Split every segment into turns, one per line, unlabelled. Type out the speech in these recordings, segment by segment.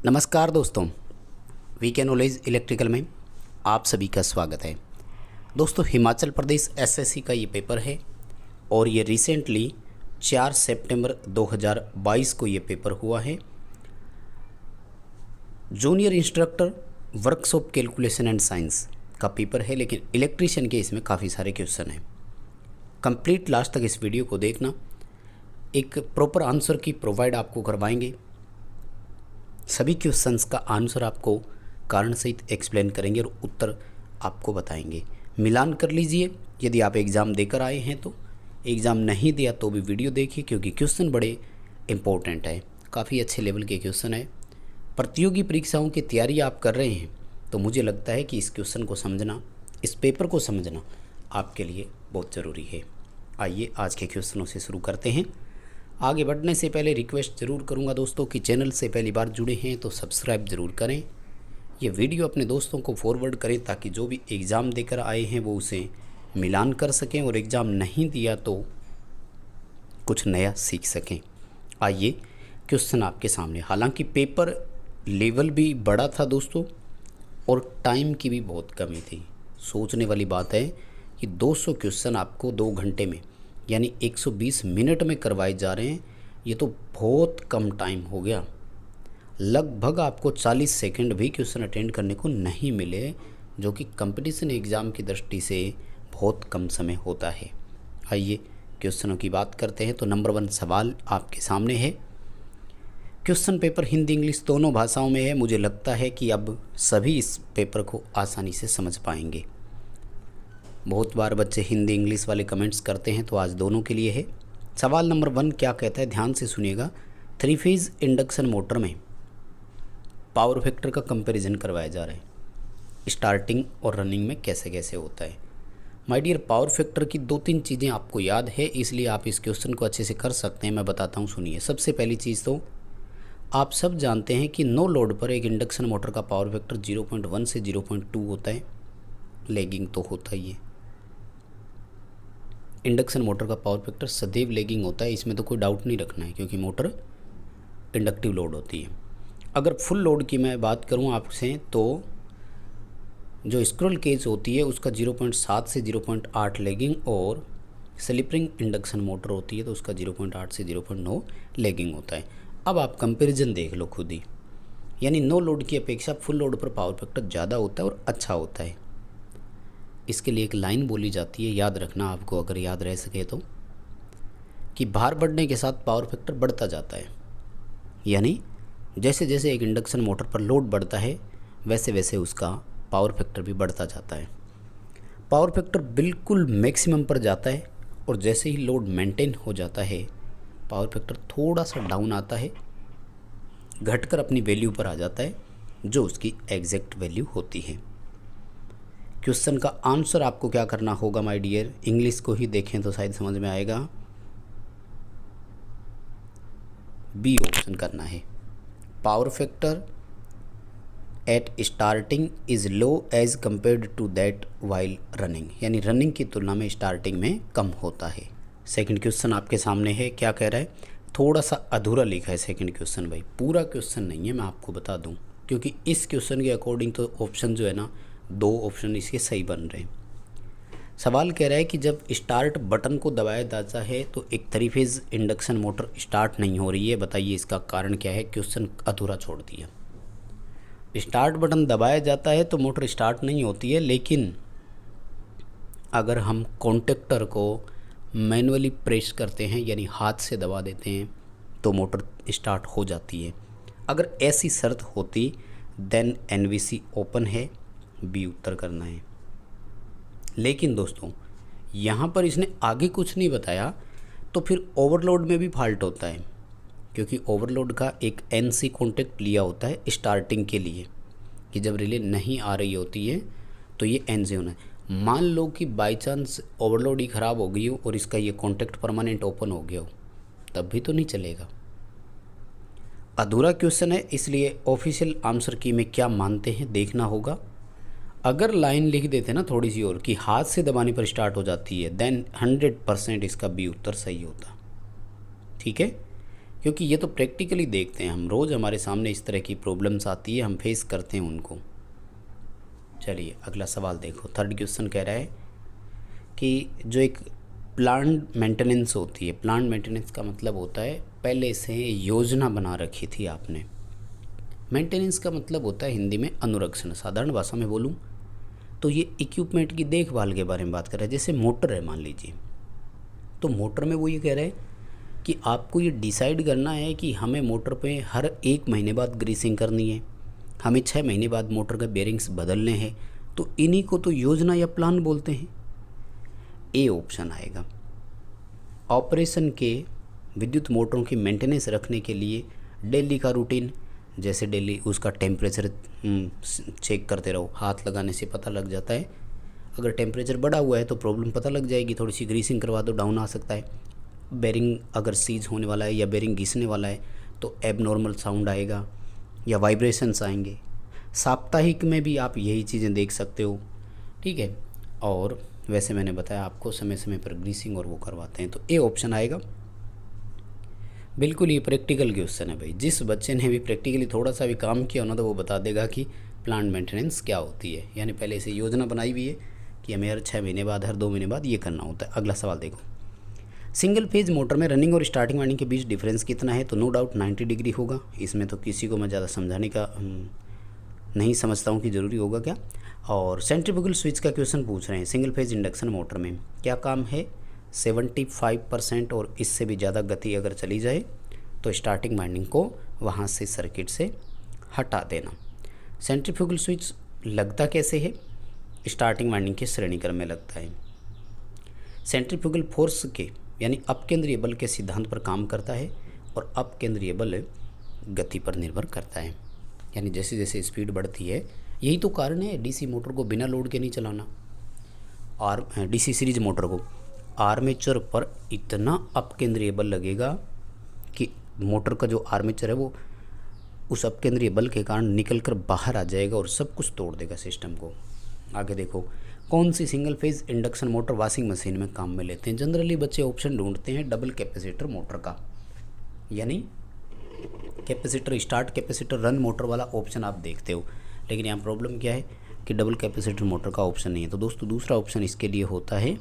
नमस्कार दोस्तों, VK knowledge electrical में आप सभी का स्वागत है। दोस्तों, हिमाचल प्रदेश एसएससी का ये पेपर है और ये रिसेंटली 4 सितंबर 2022 को ये पेपर हुआ है। Junior instructor workshop calculation and science का पेपर है, लेकिन इलेक्ट्रीशियन के इसमें काफ़ी सारे क्वेश्चन हैं। कंप्लीट लास्ट तक इस वीडियो को देखना, एक प्रॉपर आंसर की प्रोवाइड आपको करवाएंगे। सभी क्वेश्चंस का आंसर आपको कारण सहित एक्सप्लेन करेंगे और उत्तर आपको बताएंगे। मिलान कर लीजिए, यदि आप एग्ज़ाम देकर आए हैं तो। एग्ज़ाम नहीं दिया तो भी वीडियो देखिए, क्योंकि क्वेश्चन बड़े इंपॉर्टेंट है, काफ़ी अच्छे लेवल के क्वेश्चन है। प्रतियोगी परीक्षाओं की तैयारी आप कर रहे हैं तो मुझे लगता है कि इस क्वेश्चन को समझना, इस पेपर को समझना आपके लिए बहुत ज़रूरी है। आइए आज के क्वेश्चनों से शुरू करते हैं। आगे बढ़ने से पहले रिक्वेस्ट ज़रूर करूंगा दोस्तों कि चैनल से पहली बार जुड़े हैं तो सब्सक्राइब ज़रूर करें। ये वीडियो अपने दोस्तों को फॉरवर्ड करें ताकि जो भी एग्ज़ाम देकर आए हैं वो उसे मिलान कर सकें और एग्ज़ाम नहीं दिया तो कुछ नया सीख सकें। आइए क्वेश्चन आपके सामने। हालांकि पेपर लेवल भी बड़ा था दोस्तों और टाइम की भी बहुत कमी थी। सोचने वाली बात है कि 200 क्वेश्चन आपको 2 घंटे में यानी 120 मिनट में करवाए जा रहे हैं। ये तो बहुत कम टाइम हो गया। लगभग आपको 40 सेकंड भी क्वेश्चन अटेंड करने को नहीं मिले, जो कि कंपटीशन एग्ज़ाम की दृष्टि से बहुत कम समय होता है। आइए क्वेश्चनों की बात करते हैं। तो नंबर 1 सवाल आपके सामने है। क्वेश्चन पेपर हिंदी इंग्लिश दोनों भाषाओं में है। मुझे लगता है कि अब सभी इस पेपर को आसानी से समझ पाएंगे। बहुत बार बच्चे हिंदी इंग्लिश वाले कमेंट्स करते हैं, तो आज दोनों के लिए है। सवाल नंबर 1 क्या कहता है, ध्यान से सुनिएगा। 3 फेज़ इंडक्शन मोटर में पावर फैक्टर का कंपैरिजन करवाया जा रहा है। स्टार्टिंग और रनिंग में कैसे कैसे होता है। माय डियर, पावर फैक्टर की 2-3 चीज़ें आपको याद है, इसलिए आप इस क्वेश्चन को अच्छे से कर सकते हैं। मैं बताता हूँ, सुनिए। सबसे पहली चीज़ तो आप सब जानते हैं कि नो लोड पर एक इंडक्शन मोटर का पावर फैक्टर 0.1 से 0.2 होता है। लैगिंग तो होता ही है। इंडक्शन मोटर का पावर फैक्टर सदैव लैगिंग होता है, इसमें तो कोई डाउट नहीं रखना है, क्योंकि मोटर इंडक्टिव लोड होती है। अगर फुल लोड की मैं बात करूं आपसे, तो जो स्क्रोल केज होती है उसका 0.7 से 0.8 लैगिंग, और स्लिप रिंग इंडक्शन मोटर होती है तो उसका 0.8 से 0.9 लैगिंग होता है। अब आप कंपेरिजन देख लो खुद ही, यानी नो लोड की अपेक्षा फुल लोड पर पावर फैक्टर ज़्यादा होता है और अच्छा होता है। इसके लिए एक लाइन बोली जाती है, याद रखना आपको, अगर याद रह सके तो, कि भार बढ़ने के साथ पावर फैक्टर बढ़ता जाता है। यानी जैसे जैसे एक इंडक्शन मोटर पर लोड बढ़ता है वैसे वैसे उसका पावर फैक्टर भी बढ़ता जाता है। पावर फैक्टर बिल्कुल मैक्सिमम पर जाता है और जैसे ही लोड मेंटेन हो जाता है पावर फैक्टर थोड़ा सा डाउन आता है, घटकर अपनी वैल्यू पर आ जाता है, जो उसकी एग्जैक्ट वैल्यू होती है। क्वेश्चन का आंसर आपको क्या करना होगा माय डियर, इंग्लिश को ही देखें तो शायद समझ में आएगा। बी ऑप्शन करना है। Power factor at starting is low as compared to that while running, यानी रनिंग की तुलना में स्टार्टिंग में कम होता है। सेकंड क्वेश्चन आपके सामने है, क्या कह रहा है, थोड़ा सा अधूरा लिखा है सेकंड क्वेश्चन भाई, पूरा क्वेश्चन नहीं है, मैं आपको बता दूं, क्योंकि इस क्वेश्चन के अकॉर्डिंग तो ऑप्शन जो है ना, 2 ऑप्शन इसके सही बन रहे हैं। सवाल कह रहा है कि जब स्टार्ट बटन को दबाया जाता है तो एक 3 फेज़ इंडक्शन मोटर स्टार्ट नहीं हो रही है, बताइए इसका कारण क्या है। क्वेश्चन अधूरा छोड़ दिया। स्टार्ट बटन दबाया जाता है तो मोटर स्टार्ट नहीं होती है, लेकिन अगर हम कॉन्टेक्टर को मैनुअली प्रेस करते हैं यानी हाथ से दबा देते हैं तो मोटर स्टार्ट हो जाती है। अगर ऐसी शर्त होती देन एनवीसी ओपन है, बी उत्तर करना है। लेकिन दोस्तों यहाँ पर इसने आगे कुछ नहीं बताया, तो फिर ओवरलोड में भी फॉल्ट होता है, क्योंकि ओवरलोड का एक एनसी कॉन्टेक्ट लिया होता है स्टार्टिंग के लिए, कि जब रिले नहीं आ रही होती है तो ये एनसी होना है। मान लो कि बाई चांस ओवरलोड ही ख़राब हो गई हो और इसका ये कॉन्टेक्ट परमानेंट ओपन हो गया हो, तब भी तो नहीं चलेगा। अधूरा क्वेश्चन है, इसलिए ऑफिशियल आंसर की में क्या मानते हैं देखना होगा। अगर लाइन लिख देते ना थोड़ी सी और कि हाथ से दबाने पर स्टार्ट हो जाती है, देन 100% इसका बी उत्तर सही होता। ठीक है, क्योंकि ये तो प्रैक्टिकली देखते हैं हम, रोज़ हमारे सामने इस तरह की प्रॉब्लम्स आती है, हम फेस करते हैं उनको। चलिए अगला सवाल देखो। थर्ड क्वेश्चन कह रहा है कि जो एक प्लांट मेंटेनेंस होती है, प्लांट मेंटेनेंस का मतलब होता है पहले से योजना बना रखी थी आपने। मेंटेनेंस का मतलब होता है हिंदी में अनुरक्षण। साधारण भाषा में बोलूँ तो ये इक्विपमेंट की देखभाल के बारे में बात कर रहा है। जैसे मोटर है मान लीजिए, तो मोटर में वो ये कह रहा है कि आपको ये डिसाइड करना है कि हमें मोटर पे हर 1 महीने बाद ग्रीसिंग करनी है, हमें 6 महीने बाद मोटर के बेरिंग्स बदलने हैं। तो इन्हीं को तो योजना या प्लान बोलते हैं। ए ऑप्शन आएगा। ऑपरेशन के विद्युत मोटरों की मेंटेनेंस रखने के लिए डेली का रूटीन, जैसे डेली उसका टेम्परेचर चेक करते रहो, हाथ लगाने से पता लग जाता है। अगर टेम्परेचर बढ़ा हुआ है तो प्रॉब्लम पता लग जाएगी, थोड़ी सी ग्रीसिंग करवा दो, डाउन आ सकता है। बेरिंग अगर सीज होने वाला है या बेरिंग घिसने वाला है तो एबनॉर्मल साउंड आएगा या वाइब्रेशंस आएंगे। साप्ताहिक में भी आप यही चीज़ें देख सकते हो, ठीक है। और वैसे मैंने बताया आपको समय समय पर ग्रीसिंग और वो करवाते हैं, तो ए ऑप्शन आएगा। बिल्कुल ये प्रैक्टिकल क्वेश्चन है भाई। जिस बच्चे ने भी प्रैक्टिकली थोड़ा सा भी काम किया ना तो वो बता देगा कि प्लांट मेंटेनेंस क्या होती है। यानी पहले से योजना बनाई हुई है कि हमें हर 6 महीने बाद, हर 2 महीने बाद ये करना होता है। अगला सवाल देखो। सिंगल फेज मोटर में रनिंग और स्टार्टिंग वाइंडिंग के बीच डिफरेंस कितना है? तो नो डाउट 90 डिग्री होगा। इसमें तो किसी को मैं ज़्यादा समझाने का नहीं समझता हूँ कि ज़रूरी होगा क्या। और सेंट्रीफ्यूगल स्विच का क्वेश्चन पूछ रहे हैं। सिंगल फेज इंडक्शन मोटर में क्या काम है? 75% और इससे भी ज़्यादा गति अगर चली जाए तो स्टार्टिंग वाइंडिंग को वहाँ से सर्किट से हटा देना। सेंट्रीफ्यूगल स्विच लगता कैसे है? स्टार्टिंग वाइंडिंग के श्रेणी क्रम में लगता है। सेंट्रीफ्यूगल फोर्स के यानी अपकेंद्रीय बल के सिद्धांत पर काम करता है और अपकेंद्रीय बल गति पर निर्भर करता है। यानी जैसे जैसे स्पीड बढ़ती है, यही तो कारण है डीसी मोटर को बिना लोड के नहीं चलाना। डीसी सीरीज मोटर को आर्मेचर पर इतना अपकेंद्रीय बल लगेगा कि मोटर का जो आर्मेचर है वो उस अपकेंद्रीय बल के कारण निकल कर बाहर आ जाएगा और सब कुछ तोड़ देगा सिस्टम को। आगे देखो, कौन सी single phase induction motor washing machine में काम में लेते हैं? जनरली बच्चे ऑप्शन ढूंढते हैं डबल कैपेसिटर मोटर का, यानी capacitor start, capacitor run motor वाला ऑप्शन आप देखते हो। लेकिन यहाँ प्रॉब्लम क्या है कि डबल कैपेसिटर मोटर का ऑप्शन नहीं है। तो दोस्तों दूसरा ऑप्शन इसके लिए होता है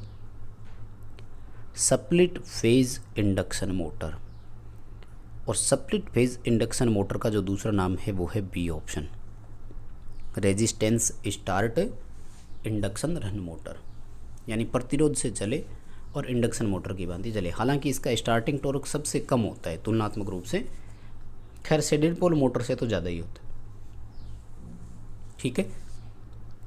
स्प्लिट फेज इंडक्शन मोटर। और स्प्लिट फेज इंडक्शन मोटर का जो दूसरा नाम है वो है B option, resistance start induction run motor. यानी प्रतिरोध से चले और इंडक्शन मोटर की भांति चले। हालांकि इसका स्टार्टिंग टॉर्क सबसे कम होता है तुलनात्मक रूप से, खैर सिंगल पोल मोटर से तो ज़्यादा ही होता है, ठीक है।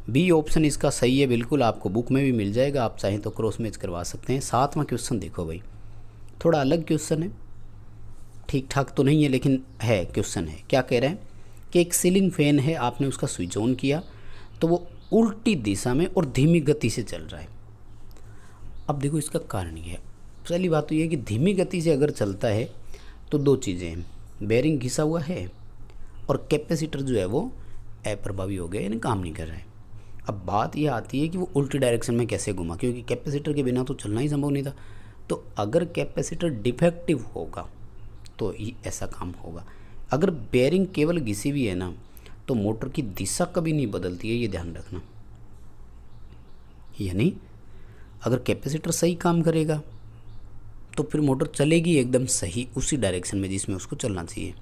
बी ऑप्शन इसका सही है बिल्कुल, आपको बुक में भी मिल जाएगा, आप चाहें तो क्रॉस मैच करवा सकते हैं। 7वां क्वेश्चन देखो भाई, थोड़ा अलग क्वेश्चन है, ठीक ठाक तो नहीं है लेकिन है, क्वेश्चन है। क्या कह रहे हैं कि एक सीलिंग फैन है, आपने उसका स्विच ऑन किया तो वो उल्टी दिशा में और धीमी गति से चल रहा है। अब देखो इसका कारण ये है, पहली बात तो ये है कि धीमी गति से अगर चलता है तो दो चीज़ें हैं, बेरिंग घिसा हुआ है और कैपेसिटर जो है वो अप्रभावी हो गया, यानी काम नहीं कर रहा है। अब बात यह आती है कि वो उल्टी डायरेक्शन में कैसे घुमा, क्योंकि कैपेसिटर के बिना तो चलना ही संभव नहीं था। तो अगर कैपेसिटर डिफेक्टिव होगा तो ही ऐसा काम होगा। अगर बेरिंग केवल घिसी हुई है ना तो मोटर की दिशा कभी नहीं बदलती है, ये ध्यान रखना। यानी अगर कैपेसिटर सही काम करेगा तो फिर मोटर चलेगी एकदम सही उसी डायरेक्शन में जिसमें उसको चलना चाहिए।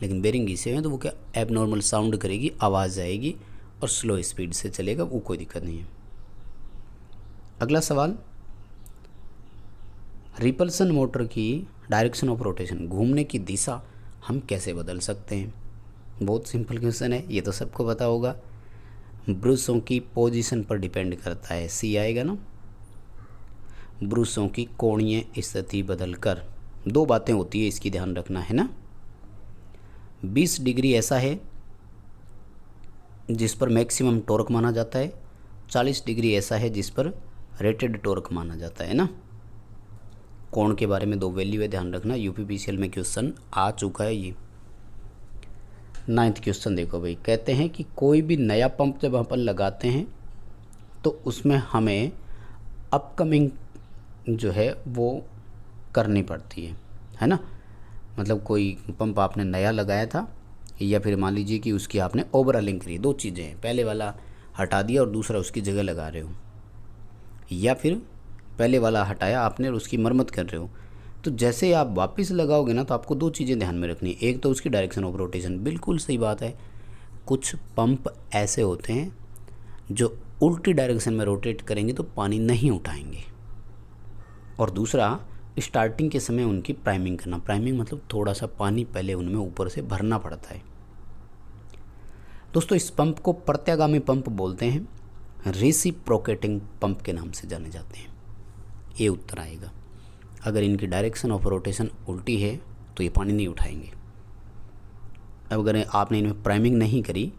लेकिन बेरिंग घिसे हुए हैं तो वो क्या एबनॉर्मल साउंड करेगी, आवाज़ आएगी और स्लो स्पीड से चलेगा, वो कोई दिक्कत नहीं है। अगला सवाल, रिपल्सन मोटर की डायरेक्शन ऑफ रोटेशन, घूमने की दिशा हम कैसे बदल सकते हैं? बहुत सिंपल क्वेश्चन है, ये तो सबको पता होगा। ब्रूसों की पोजीशन पर डिपेंड करता है, सी आएगा ना। ब्रूसों की कोणीय स्थिति बदलकर, दो बातें होती है इसकी ध्यान रखना है ना। 20 डिग्री ऐसा है जिस पर मैक्सिमम टॉर्क माना जाता है, 40 डिग्री ऐसा है जिस पर रेटेड टॉर्क माना जाता है ना। कोण के बारे में दो वैल्यू है, ध्यान रखना। यूपीपीसीएल में क्वेश्चन आ चुका है ये। 9th क्वेश्चन देखो भाई, कहते हैं कि कोई भी नया पंप जब अपन लगाते हैं तो उसमें हमें अपकमिंग जो है वो करनी पड़ती है ना। मतलब कोई पंप आपने नया लगाया था या फिर मान लीजिए कि उसकी आपने ओवरऑलिंग करी, दो चीज़ें हैं, पहले वाला हटा दिया और दूसरा उसकी जगह लगा रहे हो, या फिर पहले वाला हटाया आपने और उसकी मरम्मत कर रहे हो। तो जैसे आप वापस लगाओगे ना, तो आपको दो चीज़ें ध्यान में रखनी है। एक तो उसकी डायरेक्शन ऑफ रोटेशन, बिल्कुल सही बात है, कुछ पंप ऐसे होते हैं जो उल्टी डायरेक्शन में रोटेट करेंगे तो पानी नहीं उठाएंगे। और दूसरा, स्टार्टिंग के समय उनकी प्राइमिंग करना। प्राइमिंग मतलब थोड़ा सा पानी पहले उनमें ऊपर से भरना पड़ता है। दोस्तों, इस पंप को प्रत्यागामी पंप बोलते हैं, रेसिप्रोकेटिंग पंप के नाम से जाने जाते हैं। ये उत्तर आएगा। अगर इनकी डायरेक्शन ऑफ रोटेशन उल्टी है तो ये पानी नहीं उठाएंगे। अब अगर आपने इनमें प्राइमिंग नहीं करी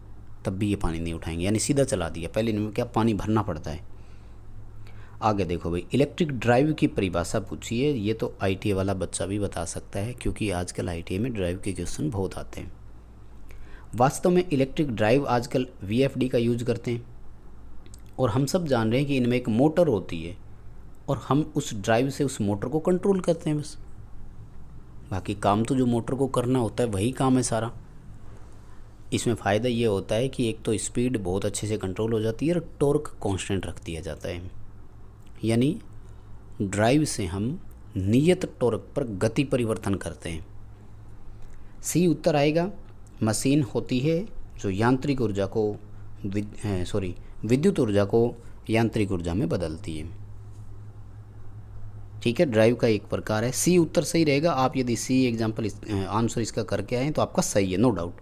तब भी ये पानी नहीं उठाएंगे, यानी सीधा चला दिया, पहले इनमें क्या पानी भरना पड़ता है। आगे देखो भाई, इलेक्ट्रिक ड्राइव की परिभाषा पूछी है। ये तो आईटीआई वाला बच्चा भी बता सकता है, क्योंकि आजकल आईटीआई में ड्राइव के क्वेश्चन बहुत आते हैं। वास्तव में इलेक्ट्रिक ड्राइव आजकल वीएफडी का यूज करते हैं, और हम सब जान रहे हैं कि इनमें एक मोटर होती है और हम उस ड्राइव से उस मोटर को कंट्रोल करते हैं बस। बाकी काम तो जो मोटर को करना होता है वही काम है सारा। इसमें फ़ायदा ये होता है कि एक तो स्पीड बहुत अच्छे से कंट्रोल हो जाती है और टॉर्क कांस्टेंट रख दिया जाता है, यानी ड्राइव से हम नियत टॉर्क पर गति परिवर्तन करते हैं। सी उत्तर आएगा। मशीन होती है जो यांत्रिक ऊर्जा को विद्युत ऊर्जा को यांत्रिक ऊर्जा में बदलती है। ठीक है, ड्राइव का एक प्रकार है। सी उत्तर सही रहेगा। आप यदि सी एग्जाम्पल आंसर इसका करके आए तो आपका सही है, नो डाउट।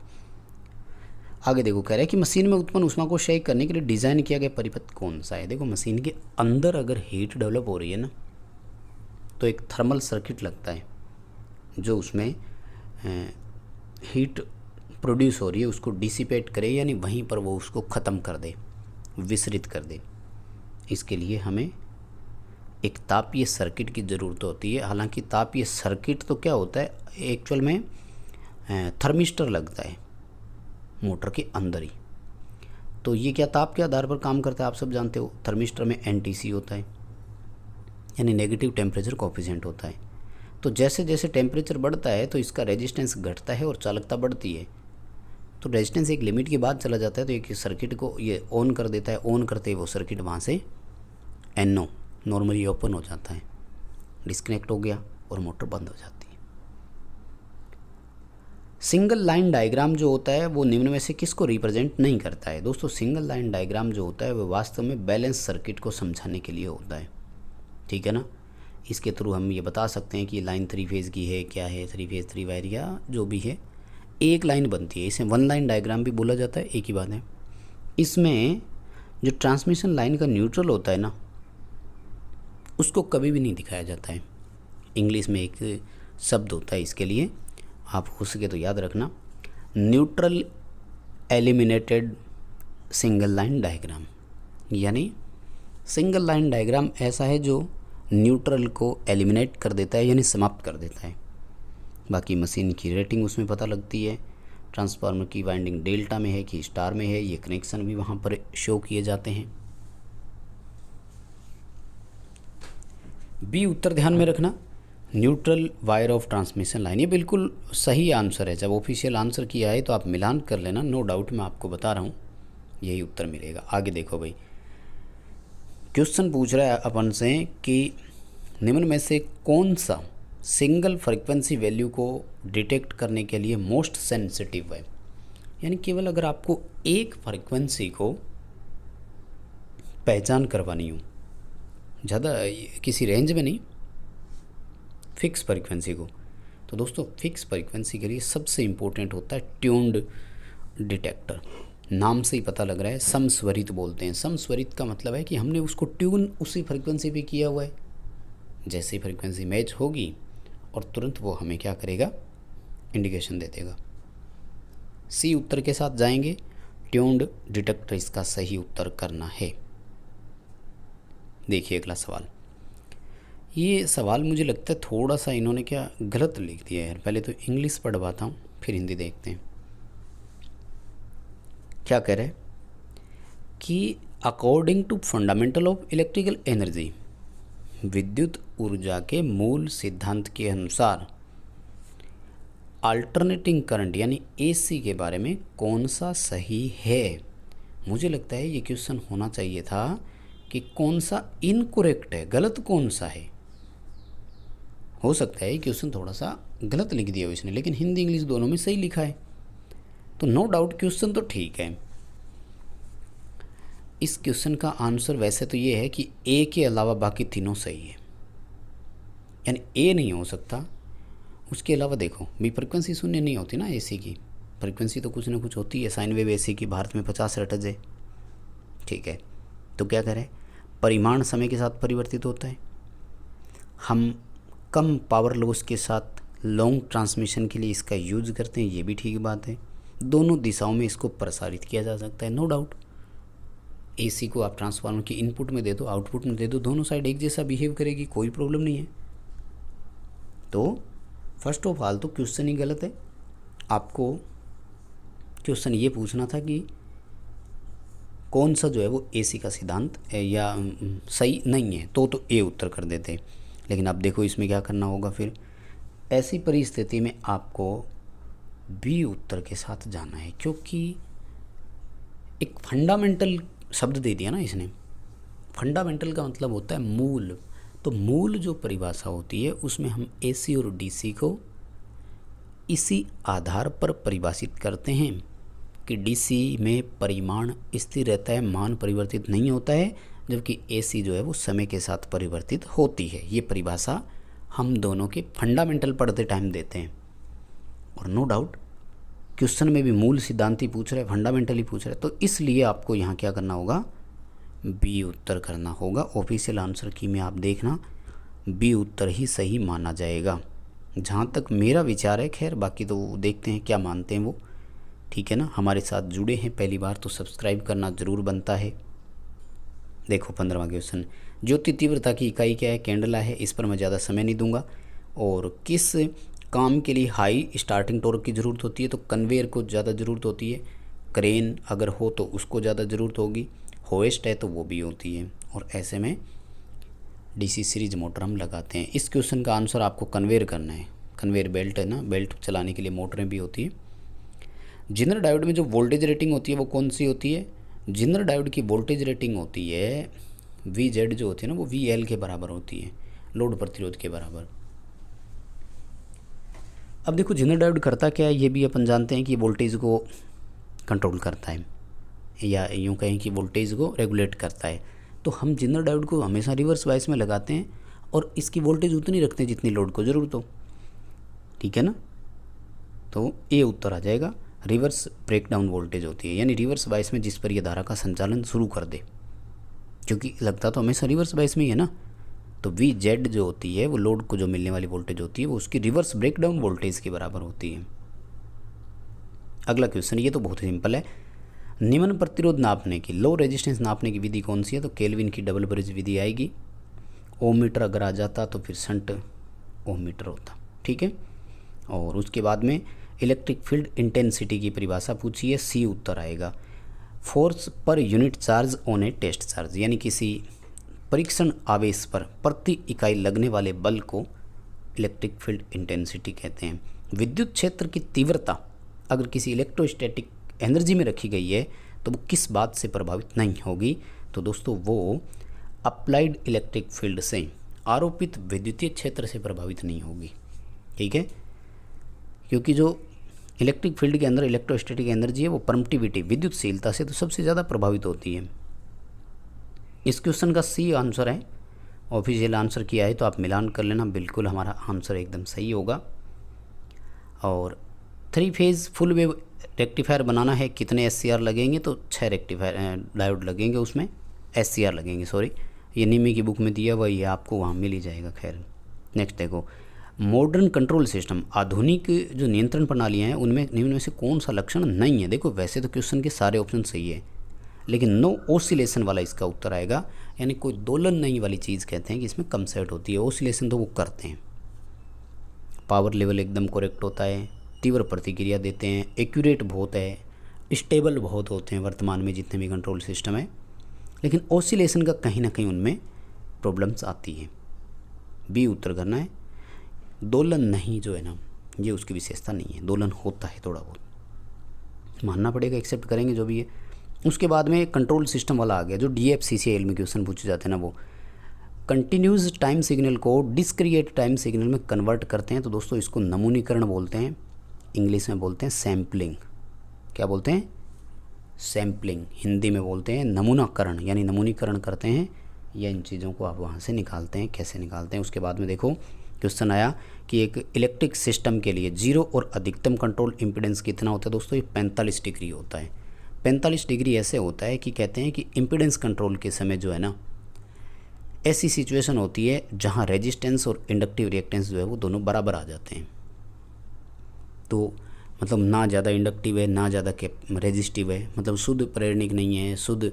आगे देखो, कह रहा है कि मशीन में उत्पन्न ऊष्मा को क्षय करने के लिए डिज़ाइन किया गया परिपथ कौन सा है। देखो, मशीन के अंदर अगर हीट डेवलप हो रही है ना, तो एक थर्मल सर्किट लगता है जो उसमें हीट प्रोड्यूस हो रही है उसको डिसिपेट करे, यानी वहीं पर वो उसको ख़त्म कर दे, विसरित कर दे। इसके लिए हमें एक तापीय सर्किट की ज़रूरत होती है। हालांकि तापीय सर्किट तो क्या होता है, एक्चुअल में थर्मिस्टर लगता है मोटर के अंदर ही। तो ये क्या ताप के आधार पर काम करता है, आप सब जानते हो। थर्मिस्टर में एनटीसी होता है, यानी नेगेटिव टेम्परेचर कोफिशिएंट होता है। तो जैसे जैसे टेम्परेचर बढ़ता है तो इसका रेजिस्टेंस घटता है और चालकता बढ़ती है। तो रेजिस्टेंस एक लिमिट के बाद चला जाता है, तो एक सर्किट को ये ऑन कर देता है। ऑन करते ही वो सर्किट वहाँ से NO नॉर्मली ओपन हो जाता है, डिस्कनेक्ट हो गया और मोटर बंद हो जाती है। सिंगल लाइन डायग्राम जो होता है वो निम्न में से किसको रिप्रेजेंट नहीं करता है। दोस्तों, सिंगल लाइन डायग्राम जो होता है वो वास्तव में बैलेंस सर्किट को समझाने के लिए होता है। ठीक है ना, इसके थ्रू हम ये बता सकते हैं कि लाइन 3 फेज़ की है, क्या है, 3 फेज़ 3 वायर या जो भी है, एक लाइन बनती है। इसे वन लाइन डायग्राम भी बोला जाता है, एक ही बात है। इसमें जो ट्रांसमिशन लाइन का न्यूट्रल होता है ना, उसको कभी भी नहीं दिखाया जाता है। इंग्लिश में एक शब्द होता है इसके लिए, आप हो सके तो याद रखना, neutral eliminated single line diagram. यानी सिंगल लाइन डायग्राम ऐसा है जो न्यूट्रल को एलिमिनेट कर देता है, यानी समाप्त कर देता है। बाकी मशीन की रेटिंग उसमें पता लगती है, ट्रांसफार्मर की वाइंडिंग डेल्टा में है कि स्टार में है, ये कनेक्शन भी वहाँ पर शो किए जाते हैं। बी उत्तर ध्यान में रखना, neutral wire of transmission line. ये बिल्कुल सही आंसर है। जब ऑफिशियल आंसर किया है तो आप मिलान कर लेना, नो डाउट, मैं आपको बता रहा हूँ यही उत्तर मिलेगा। आगे देखो भाई, क्वेश्चन पूछ रहा है अपन से कि निम्न में से कौन सा सिंगल फ्रीक्वेंसी वैल्यू को डिटेक्ट करने के लिए मोस्ट सेंसिटिव है। यानी केवल अगर आपको एक फ्रीक्वेंसी को पहचान करवानी हो, ज़्यादा किसी रेंज में नहीं, फिक्स फ्रीक्वेंसी को, तो दोस्तों फिक्स फ्रीक्वेंसी के लिए सबसे इम्पोर्टेंट होता है ट्यून्ड डिटेक्टर। नाम से ही पता लग रहा है, समस्वरित बोलते हैं। समस्वरित का मतलब है कि हमने उसको ट्यून उसी फ्रीक्वेंसी पे किया हुआ है। जैसे फ्रीक्वेंसी मैच होगी और तुरंत वो हमें क्या करेगा, इंडिकेशन दे देगा। सी उत्तर के साथ जाएंगे, ट्यून्ड डिटेक्टर इसका सही उत्तर करना है। देखिए अगला सवाल। ये सवाल मुझे लगता है थोड़ा सा इन्होंने क्या गलत लिख दिया है यार। पहले तो इंग्लिश पढ़वाता हूँ फिर हिंदी देखते हैं। क्या कह रहे हैं कि according to fundamental of electrical energy, विद्युत ऊर्जा के मूल सिद्धांत के अनुसार अल्टरनेटिंग करंट यानी एसी के बारे में कौन सा सही है। मुझे लगता है ये क्वेश्चन होना चाहिए था कि कौन सा इनकरेक्ट है, गलत कौन सा है। हो सकता है क्वेश्चन थोड़ा सा गलत लिख दिया हो इसने, लेकिन हिंदी इंग्लिश दोनों में सही लिखा है, तो नो डाउट क्वेश्चन तो ठीक है। इस क्वेश्चन का आंसर वैसे तो ये है कि ए के अलावा बाकी तीनों सही है, यानी ए नहीं हो सकता। उसके अलावा देखो भी फ्रिक्वेंसी शून्य नहीं होती ना एसी की, फ्रिक्वेंसी तो कुछ ना कुछ होती है। साइन वेव एसी की भारत में 50 रटज है, ठीक है। तो क्या करें, परिमाण समय के साथ परिवर्तित होता है। हम कम पावर लॉस के साथ लॉन्ग ट्रांसमिशन के लिए इसका यूज करते हैं, ये भी ठीक बात है। दोनों दिशाओं में इसको प्रसारित किया जा सकता है, नो डाउट। एसी को आप ट्रांसफार्मर की इनपुट में दे दो, आउटपुट में दे दो, दोनों साइड एक जैसा बिहेव करेगी, कोई प्रॉब्लम नहीं है। तो फर्स्ट ऑफ ऑल तो क्वेश्चन ही गलत है। आपको क्वेश्चन ये पूछना था कि कौन सा जो है वो एसी का सिद्धांत है या सही नहीं है, तो ए उत्तर कर देते। लेकिन अब देखो इसमें क्या करना होगा फिर। ऐसी परिस्थिति में आपको बी उत्तर के साथ जाना है, क्योंकि एक फंडामेंटल शब्द दे दिया ना इसने। फंडामेंटल का मतलब होता है मूल। तो मूल जो परिभाषा होती है उसमें हम एसी और डीसी को इसी आधार पर परिभाषित करते हैं कि डीसी में परिमाण स्थिर रहता है, मान परिवर्तित नहीं होता है, जबकि एसी जो है वो समय के साथ परिवर्तित होती है। ये परिभाषा हम दोनों के फंडामेंटल पढ़ते टाइम देते हैं। और नो डाउट क्वेश्चन में भी मूल सिद्धांत ही पूछ रहे हैं, फंडामेंटली पूछ रहे हैं, तो इसलिए आपको यहाँ क्या करना होगा, बी उत्तर करना होगा। ऑफिशियल आंसर की में आप देखना बी उत्तर ही सही माना जाएगा, जहाँ तक मेरा विचार है। खैर बाकी तो देखते हैं क्या मानते हैं वो, ठीक है ना। हमारे साथ जुड़े हैं पहली बार तो सब्सक्राइब करना ज़रूर बनता है। देखो 15वां क्वेश्चन, ज्योति तीव्रता की इकाई क्या है, कैंडला है। इस पर मैं ज़्यादा समय नहीं दूंगा। और किस काम के लिए हाई स्टार्टिंग टॉर्क की ज़रूरत होती है, तो कन्वेयर को ज़्यादा ज़रूरत होती है। क्रेन अगर हो तो उसको ज़्यादा ज़रूरत होगी। होएस्ट है तो वो भी होती है। और ऐसे में डीसी सीरीज मोटर हम लगाते हैं। इस क्वेश्चन का आंसर आपको कन्वेयर करना है। कन्वेयर बेल्ट है ना, बेल्ट चलाने के लिए मोटरें भी होती है। जिनर डायोड में जो वोल्टेज रेटिंग होती है वो कौन सी होती है, जिनर डायोड की वोल्टेज रेटिंग होती है VZ जो होती है ना वो VL के बराबर होती है, लोड प्रतिरोध के बराबर। अब देखो जिनर डायोड करता क्या है, ये भी अपन जानते हैं कि वोल्टेज को कंट्रोल करता है, या यूँ कहें कि वोल्टेज को रेगुलेट करता है। तो हम जिनर डायोड को हमेशा रिवर्स वाइस में लगाते हैं और इसकी वोल्टेज उतनी रखते हैं जितनी लोड को ज़रूरत हो, ठीक है ना। तो ए उत्तर आ जाएगा। रिवर्स ब्रेकडाउन वोल्टेज होती है, यानी रिवर्स बाइस में जिस पर यह धारा का संचालन शुरू कर दे, क्योंकि लगता तो हमेशा रिवर्स बाइस में ही है ना। तो VZ जो होती है वो लोड को जो मिलने वाली वोल्टेज होती है वो उसकी रिवर्स ब्रेकडाउन वोल्टेज के बराबर होती है। अगला क्वेश्चन, ये तो बहुत ही सिंपल है। निम्न प्रतिरोध नापने की, लो रेजिस्टेंस नापने की विधि कौन सी है, तो केल्विन की डबल ब्रिज विधि आएगी। ओम मीटर अगर आ जाता तो फिर शंट ओम मीटर होता, ठीक है। और उसके बाद में इलेक्ट्रिक फील्ड इंटेंसिटी की परिभाषा पूछी है, सी उत्तर आएगा। फोर्स पर unit charge on a test charge, यानी किसी परीक्षण आवेश पर प्रति इकाई लगने वाले बल को इलेक्ट्रिक फील्ड इंटेंसिटी कहते हैं। विद्युत क्षेत्र की तीव्रता अगर किसी इलेक्ट्रोस्टैटिक एनर्जी में रखी गई है तो वो किस बात से प्रभावित नहीं होगी, तो दोस्तों वो अप्लाइड इलेक्ट्रिक फील्ड से, आरोपित विद्युतीय क्षेत्र से प्रभावित नहीं होगी, ठीक है। क्योंकि जो इलेक्ट्रिक फील्ड के अंदर इलेक्ट्रोस्टैटिक एनर्जी है वो परमिटिविटी, विद्युतशीलता से तो सबसे ज़्यादा प्रभावित होती है। इस क्वेश्चन का सी आंसर है। ऑफिशियल आंसर किया है तो आप मिलान कर लेना, बिल्कुल हमारा आंसर एकदम सही होगा। और 3 फेज़ फुल वेव रेक्टिफायर बनाना है, कितने SCR लगेंगे, तो 6 रेक्टिफायर डायोड लगेंगे, उसमें SCR लगेंगे, सॉरी ये निमी की बुक में दिया हुआ, ये आपको वहाँ मिल ही जाएगा। खैर नेक्स्ट देखो, मॉडर्न कंट्रोल सिस्टम, आधुनिक जो नियंत्रण प्रणालियाँ हैं उनमें निम्न में से कौन सा लक्षण नहीं है। देखो वैसे तो क्वेश्चन के सारे ऑप्शन सही है, लेकिन नो ओसिलेशन वाला इसका उत्तर आएगा, यानी कोई दोलन नहीं वाली चीज़ कहते हैं कि इसमें कम सेट होती है। ओसिलेशन तो वो करते हैं। पावर लेवल एकदम करेक्ट होता है, तीव्र प्रतिक्रिया देते हैं, एक्यूरेट बहुत है, स्टेबल बहुत होते हैं वर्तमान में जितने भी कंट्रोल सिस्टम है, लेकिन ओसिलेशन का कहीं ना कहीं उनमें प्रॉब्लम्स आती हैं। बी उत्तर करना है। दोलन नहीं जो है ना, ये उसकी विशेषता नहीं है, दोलन होता है थोड़ा बहुत, मानना पड़ेगा, एक्सेप्ट करेंगे जो भी है। उसके बाद में कंट्रोल सिस्टम वाला आ गया, जो DFCCIL में क्वेश्चन पूछे जाते हैं ना, वो कंटिन्यूस टाइम सिग्नल को डिस्क्रिएट टाइम सिग्नल में कन्वर्ट करते हैं। तो दोस्तों इसको नमूनीकरण बोलते हैं, इंग्लिश में बोलते हैं सैम्पलिंग। क्या बोलते हैं? सैम्पलिंग। हिंदी में बोलते हैं नमूनाकरण, यानी नमूनीकरण करते हैं, या इन चीज़ों को आप वहाँ से निकालते हैं। कैसे निकालते हैं? उसके बाद में देखो क्वेश्चन आया कि एक इलेक्ट्रिक सिस्टम के लिए जीरो और अधिकतम कंट्रोल इम्पीडेंस कितना होता है दोस्तों? ये 45 डिग्री होता है। 45 डिग्री ऐसे होता है कि कहते हैं कि इम्पीडेंस कंट्रोल के समय जो है ना, ऐसी सिचुएशन होती है जहाँ रेजिस्टेंस और इंडक्टिव रिएक्टेंस जो है वो दोनों बराबर आ जाते हैं। तो मतलब ना ज़्यादा इंडक्टिव है ना ज़्यादा रेजिस्टिव है, मतलब शुद्ध प्रेरणिक नहीं है, शुद्ध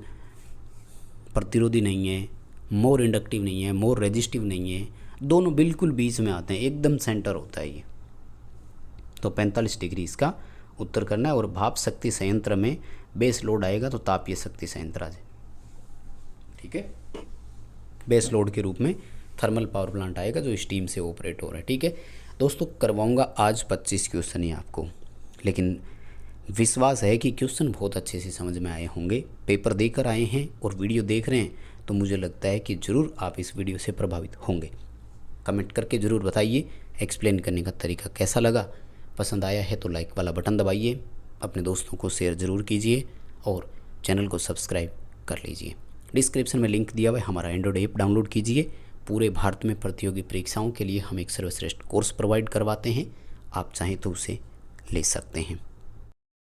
प्रतिरोधी नहीं है, मोर इंडक्टिव नहीं है, मोर रेजिस्टिव नहीं है, दोनों बिल्कुल बीच में आते हैं, एकदम सेंटर होता है ये। तो 45 डिग्री इसका उत्तर करना है। और भाप शक्ति संयंत्र में बेस लोड आएगा तो तापीय शक्ति संयंत्र आ जाए, ठीक है। बेस लोड के रूप में थर्मल पावर प्लांट आएगा जो स्टीम से ऑपरेट हो रहा है, ठीक है दोस्तों। करवाऊंगा आज 25 क्वेश्चन ही आपको, लेकिन विश्वास है कि क्वेश्चन बहुत अच्छे से समझ में आए होंगे। पेपर देकर आए हैं और वीडियो देख रहे हैं तो मुझे लगता है कि ज़रूर आप इस वीडियो से प्रभावित होंगे। कमेंट करके ज़रूर बताइए एक्सप्लेन करने का तरीका कैसा लगा। पसंद आया है तो लाइक वाला बटन दबाइए, अपने दोस्तों को शेयर ज़रूर कीजिए और चैनल को सब्सक्राइब कर लीजिए। डिस्क्रिप्शन में लिंक दिया हुआ है, हमारा एंड्रॉइड ऐप डाउनलोड कीजिए। पूरे भारत में प्रतियोगी परीक्षाओं के लिए हम एक सर्वश्रेष्ठ कोर्स प्रोवाइड करवाते हैं, आप चाहें तो उसे ले सकते हैं।